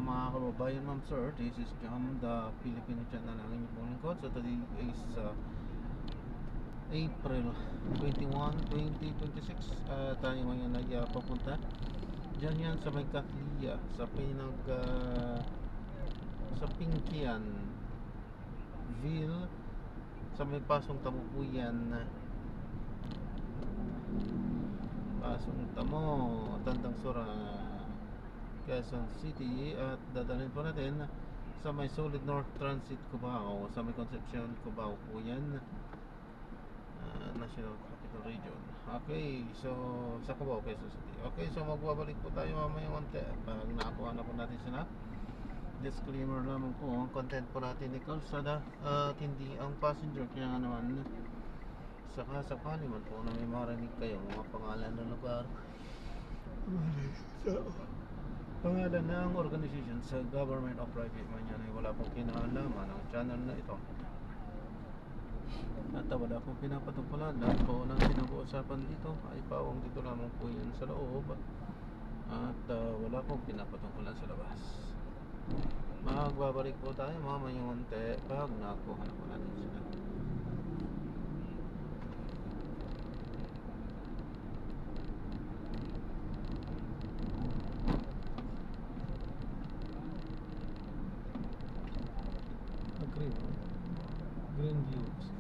Mga kababayan, ma'am sir, this is Jam, the Filipino channel ng inyong pong lingkod. So today is April 21, 2026. Tayo ngayon ay papunta dyan yan sa may Catlia, sa sa Pinkian Ville, sa may Pasong Tamupuyan, Pasong Tamo, Tandang Sora, Quezon City. At dadalhin po natin sa may Solid North Transit Cubao, sa may Concepcion Cubao po yan, National Capital Region. Okay, so sa Cubao, Quezon City. Okay, so magbabalik po tayo mamaya konti pag nakakuha na po natin sila. Disclaimer naman po, ang content po natin ay kalsada at hindi ang passenger. Kaya naman, saka sakali man po na may marinig kayo mga pangalan ng lugar, so, pangalan ng organization sa government o private man yan, ay wala pong kinalaman ang channel na ito. At wala pong pinapatungkulan. Lahat po ng pinag-uusapan dito ay pawang dito lamang po yan sa loob. At wala pong pinapatungkulan sa labas. Magbabalik po tayo mamayang unti pag nakuha na po natin sila. Green view tickets.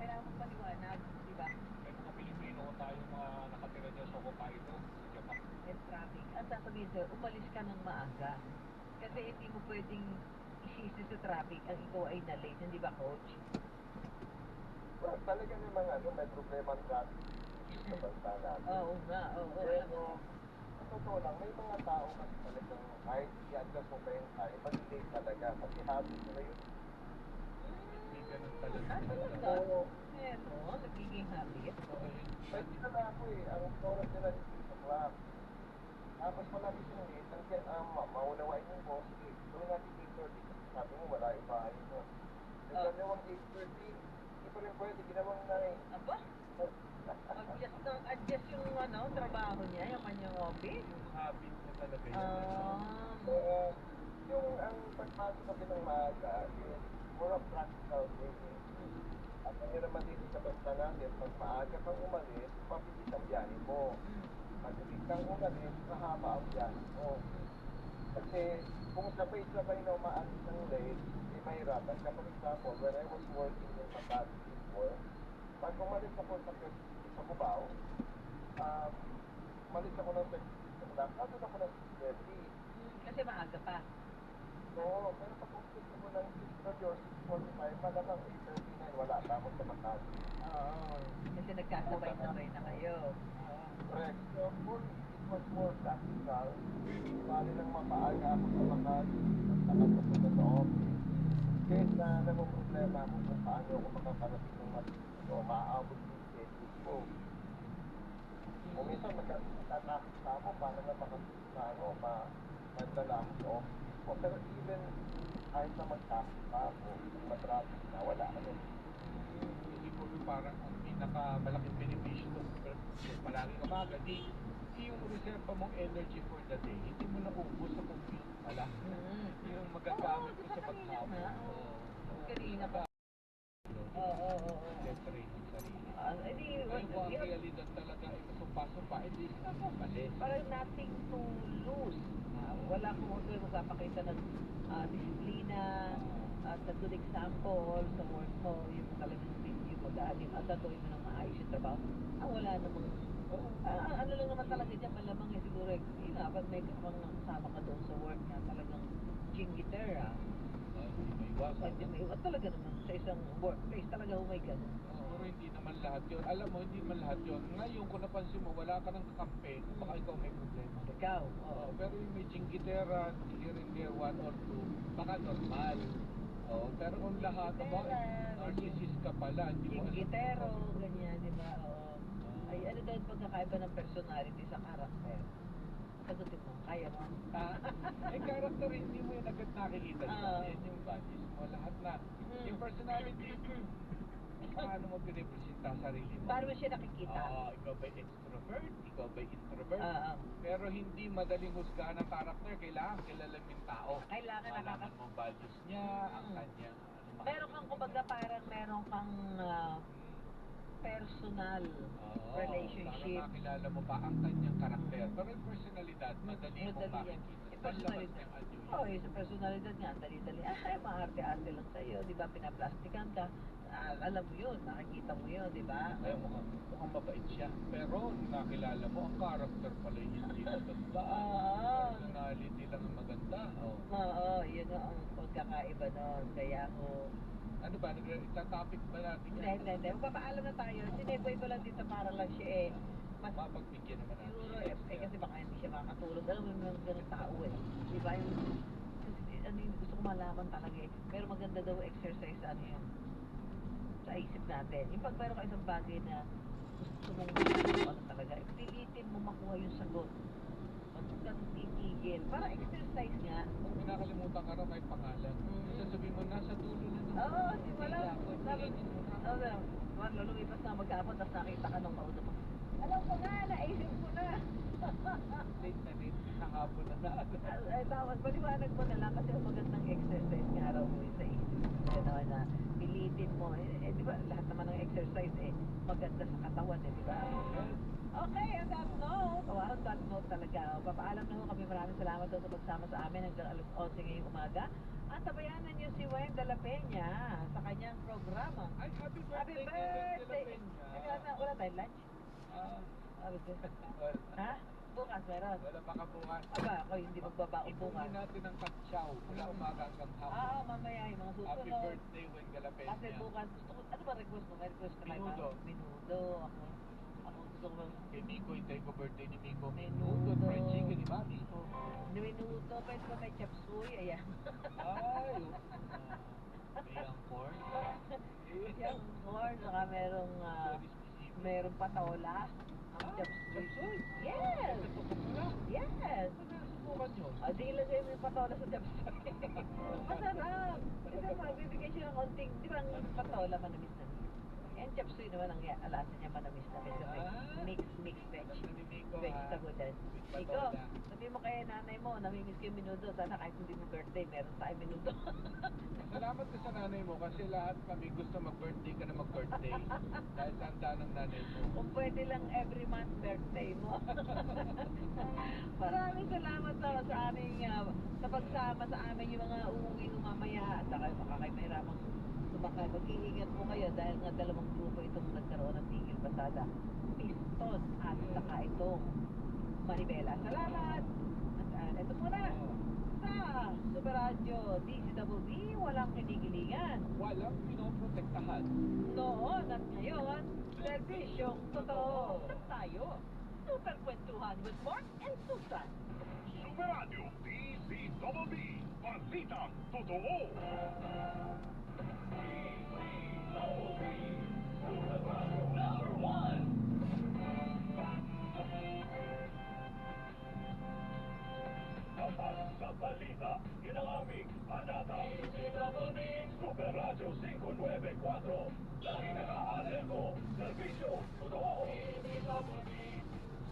Kailangan mo paliwanag, di ba? May mga Pilipino tayong mga nakatira dyan sa Hokkaido, sa Japan. May traffic. Ang sasabihin sa'yo, umalis ka ng maaga. Kasi hindi mo pwedeng isisi sa traffic ang ikaw ay na-late, hindi ba, coach? Well, talaga namang may problema ang traffic sa bansa natin. Oo nga, oo. Pero, sa totoo lang, may mga tao kasi talagang kahit i-adjust mo pa yung time, mag-late talaga. Kasi habit nila yun. Hindi ganun talaga. Talaga? Oo. Pero, nagiging habit. May kilala ako ang oras nila dito sa club. Tapos palagi silang late, maunawain yung boss, gawin natin 8:30. Sabi mo, wala yung bahay mo. Nagdalawang 8:30, hindi pa rin pwede, ginawang 9. Aba? Adjust yung trabaho niya, yung kanyang office. Yung habit na talaga yun. So, yung ang pagpasok kasi ng maaga is more of practical thing. At ang naman dito sa bansa natin, pag maaga kang umalis, mabilis ang biyahe mo. Mabilis kang umalis, mahaba ang biyahe mo. Kasi kung sabay-sabay na umaalis ng late, mahirapan ka. For example, when I was working in Makati before, pag umalis ako sa Cubao, umalis ako ng 6 ako ng 6:30. Kasi maaga pa. Oo, pero pag umalis ako ng 6:30 or 6:45, malamang 8:39, wala pa ako sa Makati. Oo. Kasi nagkasabay-sabay na kayo. Oo. Correct. So, it was more practical. Bali lang mapaaga ako sa Makati, nagtakapunta sa office. Kahit na problema ako kung paano ako makakarating ng matito, maaabot yung schedule ko. Kung minsan nagtatakot na ako, paano na mandala ako sa office ko. Pero even kahit na magtakot pa ako, matraffic na, wala ka nun. Siguro parang ang pinakamalaking benepisyo doon, palagi ka maga, di yung reserva mong energy for the day, hindi mo naubos sa commute pala. Yung magagamit ko sa paghapon. Kanina pa. Oo. Separate yung sarili. Hindi, Ngayon kung ang realidad talaga ay kasumpa-sumpa, hindi ka mali. parang nothing to lose. Wala kung magpapakita ng disiplina at a good example sa work mo, yung talagang yung mag-aalim at gagawin mo ng maayos yung trabaho. Wala namang ano lang naman talaga dyan, malamang siguro, yun nga, pag may kasama ka doon sa work na talagang jingiter, Hindi may iwasan. hindi may iwan talaga naman sa isang workplace, talaga may ganun. Pero hindi naman lahat yun. Alam mo, hindi naman lahat yun. Ngayon, kung napansin mo, wala ka ng kakampi, baka ikaw may problema. Ikaw, Pero yung may jingitera, here and there, 1 or 2, baka normal. Pero kung lahat, narcissist ka pala, hindi mo alam. sagutin mo. Kaya mo. Character, hindi mo yun agad nakikita. Ah. Yan yung values mo, lahat na. Yung personality, paano mo pinipresenta sarili mo? Paano mo siya nakikita? Ikaw ba'y extrovert? Ikaw ba'y introvert? Ah. Pero hindi madaling husgahan ng karakter. Kailangan kilala mo yung tao. Kailangan Malaman mo values niya, ang kanyang Meron kang, kumbaga, parang meron kang personal relationship. Para makilala mo pa ang kanyang karakter. Pero yung personalidad, madali mong Madali yan. makikita. Yung Sa labas personalidad. niyang anyo yun. Oo, yung sa personalidad niya, dali-dali. Ay, maarte-arte lang sa'yo, di ba? Pinaplastikan ka. Alam mo yun, nakikita mo yun, di ba? Kaya mukhang mabait siya. Pero nung nakilala mo, ang character pala yung hindi maganda. Personality lang ang maganda. Oo, yun ang pagkakaiba nun. Kaya ako, Ano ba? Nag-topic ba natin yan? hindi. Magpapaalam na tayo. Sineboy ko lang dito para lang siya mas Mapagbigyan naman natin. siguro, kasi baka hindi siya makakatulog. Alam mo yung mga ganun tao Di ba yung, ano yung gusto ko malaman talaga Pero maganda daw exercise, ano yun, sa isip natin. Yung pag meron ka isang bagay na gusto mong ano talaga, pilitin mo makuha yung sagot. Huwag kang titigil. Para exercise nga. Kung nakalimutan ka raw kahit pangalan, sasabihin mo, nasa dulo na ng Oo, di ba lang? Dapat, Lumipas na magkapon, tapos nakita ka nung kausap mo. Alam ko na, naisip ko na. late, nakapon na Ay, tawag, paliwanag mo na lang kasi ang magandang exercise nga raw mo yun sa isip. Kaya naman na pilitin mo. Di ba, lahat naman ng exercise maganda sa katawan di ba? Okay, on that note, on that note talaga, papaalam na ho kami. Maraming salamat daw sa pagsama sa amin hanggang 11 ngayong umaga. At tabayanan niyo si Wayne de la Peña sa kanyang programa. Ay, happy Happy birthday! Wala tayong lunch? Happy birthday. Ha? Bukas meron? Wala pa ka bukas. Aba, ako hindi magbabaon bukas. Ipunin natin ang katsaw mula umaga hanggang hapon. Mamaya yung mga susunod. Happy birthday, Wayne Galapenya. Kasi bukas, gusto ko, ano ba request mo? May request ka tayo? Menudo. Menudo. Ako gusto ko Kay Miko, hintayin ko birthday ni Miko. Menudo. Fried chicken ni Mami. Menudo, pwede ba may chop suey? Ayan. Ay, may ang corn. Yung corn, saka merong patola. Ang chop suey. Yes! Yes! Nasubukan yun. Di ilagay mo yung patola sa chop suey. Masarap! Kasi magbibigay siya ng konting, di ba ang patola manamis na and chop suey naman ang alasa niya manamis na kasi mix veg. Vegetable din. Iko, sabihin mo kay nanay mo, namimiss ko yung menudo. Sana kahit hindi mo birthday, meron tayo menudo. Salamat ka sa nanay mo kasi lahat kami gusto mag-birthday ka na mag-birthday. Dahil tanda ng nanay mo. Kung pwede lang every month birthday mo. Maraming salamat sa aming sa pagsama sa amin yung mga uuwi ng mamaya at saka makakaimahirapang sumakay. Mag-iingat po kayo dahil nga dalawang grupo itong nagkaroon ng tigil pasada. Piston at saka itong Manibela. Salamat! At ito muna sa Super Radio DCWB, walang kinikilingan. Walang pinoprotektahan. Noon at ngayon, serbisyong totoo. At tayo, Super Kwentuhan with Mark and Susan. Super Radio DCWB, Balitang Totoo. Number 1. Tapat sa balita, yun ang aming panata. DCWB, Super Radio 594. Lagi naka-alerto, serbisyo totoo. DCWB,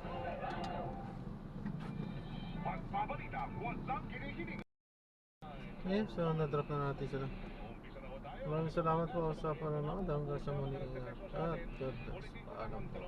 Super Radio. Pagbabalita, walang kinikilig. Okay, so na-drop na natin sila. Maraming salamat po sa panonood. Hanggang sa muli. At God bless. Paalam po.